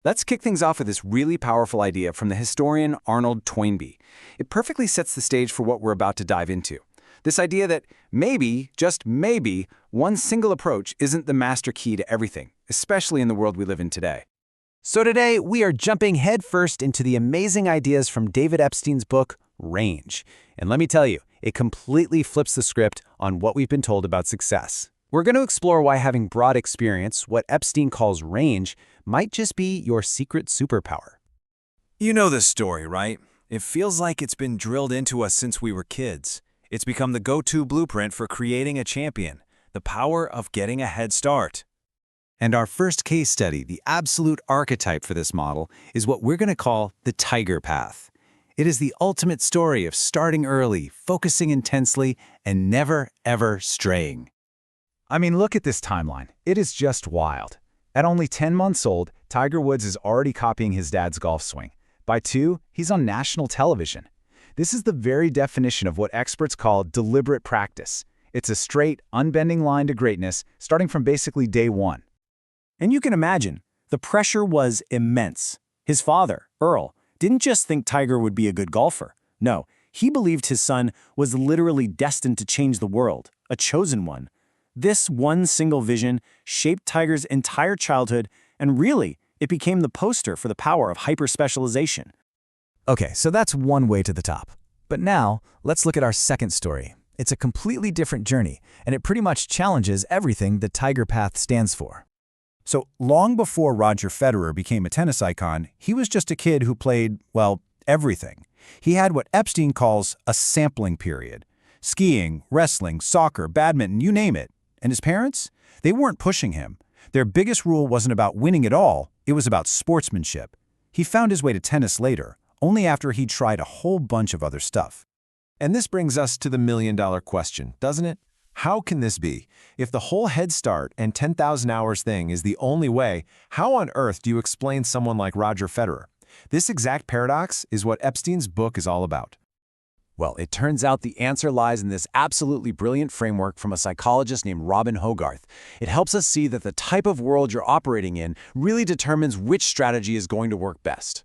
Let's kick things off with this really powerful idea from the historian Arnold Toynbee. It perfectly sets the stage for what we're about to dive into. This idea that maybe, just maybe, one single approach isn't the master key to everything, especially in the world we live in today. So today, we are jumping headfirst into the amazing ideas from David Epstein's book, Range. And let me tell you, it completely flips the script on what we've been told about success. We're going to explore why having broad experience, what Epstein calls range, might just be your secret superpower. You know this story, right? It feels like it's been drilled into us since we were kids. It's become the go-to blueprint for creating a champion, the power of getting a head start. And our first case study, the absolute archetype for this model, is what we're going to call the tiger path. It is the ultimate story of starting early, focusing intensely, and never, ever straying. I mean, look at this timeline. It is just wild. At only 10 months old, Tiger Woods is already copying his dad's golf swing. By 2, he's on national television. This is the very definition of what experts call deliberate practice. It's a straight, unbending line to greatness, starting from basically day one. And you can imagine, the pressure was immense. His father, Earl, didn't just think Tiger would be a good golfer. No, he believed his son was literally destined to change the world, a chosen one. This one single vision shaped Tiger's entire childhood, and really, it became the poster for the power of hyper-specialization. Okay, so that's one way to the top. But now, let's look at our second story. It's a completely different journey, and it pretty much challenges everything the Tiger Path stands for. So long before Roger Federer became a tennis icon, he was just a kid who played, well, everything. He had what Epstein calls a sampling period. Skiing, wrestling, soccer, badminton, you name it. And his parents? They weren't pushing him. Their biggest rule wasn't about winning at all, it was about sportsmanship. He found his way to tennis later, only after he'd tried a whole bunch of other stuff. And this brings us to the million-dollar question, doesn't it? How can this be? If the whole head start and 10,000 hours thing is the only way, how on earth do you explain someone like Roger Federer? This exact paradox is what Epstein's book is all about. Well, it turns out the answer lies in this absolutely brilliant framework from a psychologist named Robin Hogarth. It helps us see that the type of world you're operating in really determines which strategy is going to work best.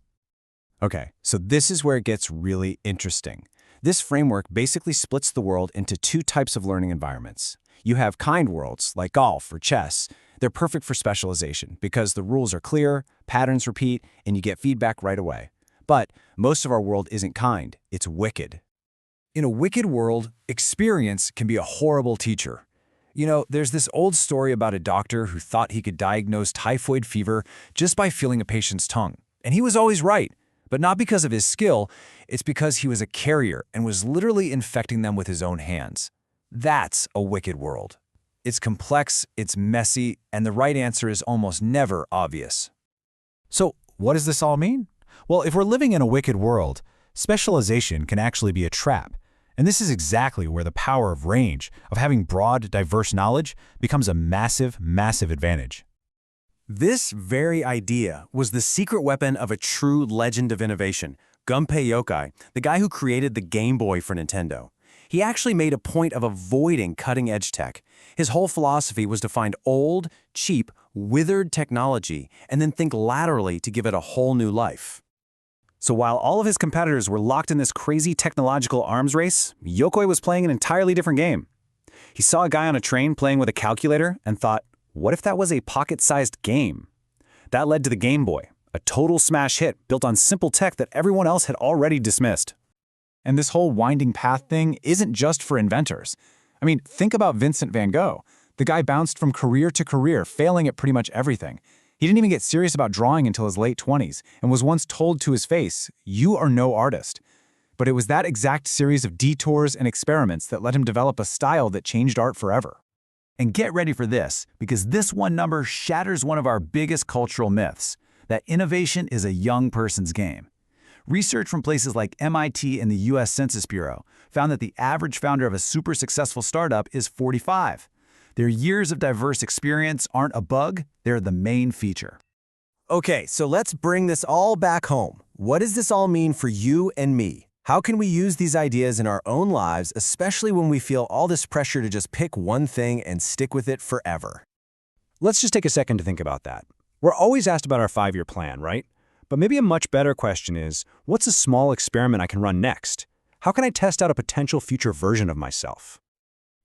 Okay, so this is where it gets really interesting. This framework basically splits the world into 2 types of learning environments. You have kind worlds, like golf or chess. They're perfect for specialization because the rules are clear, patterns repeat, and you get feedback right away. But most of our world isn't kind, it's wicked. In a wicked world, experience can be a horrible teacher. You know, there's this old story about a doctor who thought he could diagnose typhoid fever just by feeling a patient's tongue. And he was always right, but not because of his skill, it's because he was a carrier and was literally infecting them with his own hands. That's a wicked world. It's complex, it's messy, and the right answer is almost never obvious. So, what does this all mean? Well, if we're living in a wicked world, specialization can actually be a trap. And this is exactly where the power of range, of having broad, diverse knowledge, becomes a massive, massive advantage. This very idea was the secret weapon of a true legend of innovation, Gunpei Yokoi, the guy who created the Game Boy for Nintendo. He actually made a point of avoiding cutting-edge tech. His whole philosophy was to find old, cheap, withered technology and then think laterally to give it a whole new life. So while all of his competitors were locked in this crazy technological arms race, Yokoi was playing an entirely different game. He saw a guy on a train playing with a calculator and thought, what if that was a pocket-sized game? That led to the Game Boy, a total smash hit built on simple tech that everyone else had already dismissed. And this whole winding path thing isn't just for inventors. I mean, think about Vincent van Gogh. The guy bounced from career to career, failing at pretty much everything. He didn't even get serious about drawing until his late 20s and was once told to his face, "You are no artist." But it was that exact series of detours and experiments that let him develop a style that changed art forever. And get ready for this, because this one number shatters one of our biggest cultural myths, that innovation is a young person's game. Research from places like MIT and the US Census Bureau found that the average founder of a super successful startup is 45. Their years of diverse experience aren't a bug, they're the main feature. Okay, so let's bring this all back home. What does this all mean for you and me? How can we use these ideas in our own lives, especially when we feel all this pressure to just pick one thing and stick with it forever? Let's just take a second to think about that. We're always asked about our 5-year plan, right? But maybe a much better question is, what's a small experiment I can run next? How can I test out a potential future version of myself?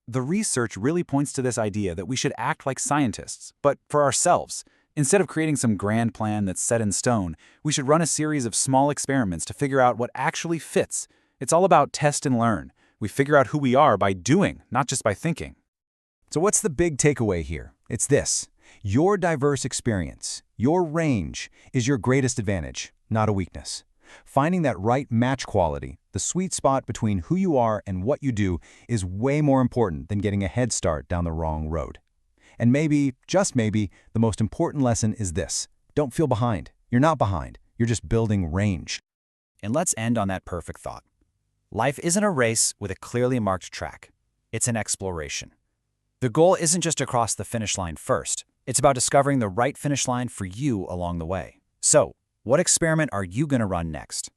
The research really points to this idea that we should act like scientists, but for ourselves. Instead of creating some grand plan that's set in stone, we should run a series of small experiments to figure out what actually fits. It's all about test and learn. We figure out who we are by doing, not just by thinking. So what's the big takeaway here? It's this. Your diverse experience, your range, is your greatest advantage, not a weakness. Finding that right match quality, the sweet spot between who you are and what you do, is way more important than getting a head start down the wrong road. And maybe, just maybe, the most important lesson is this. Don't feel behind. You're not behind. You're just building range. And let's end on that perfect thought. Life isn't a race with a clearly marked track. It's an exploration. The goal isn't just to cross the finish line first. It's about discovering the right finish line for you along the way. So, what experiment are you going to run next?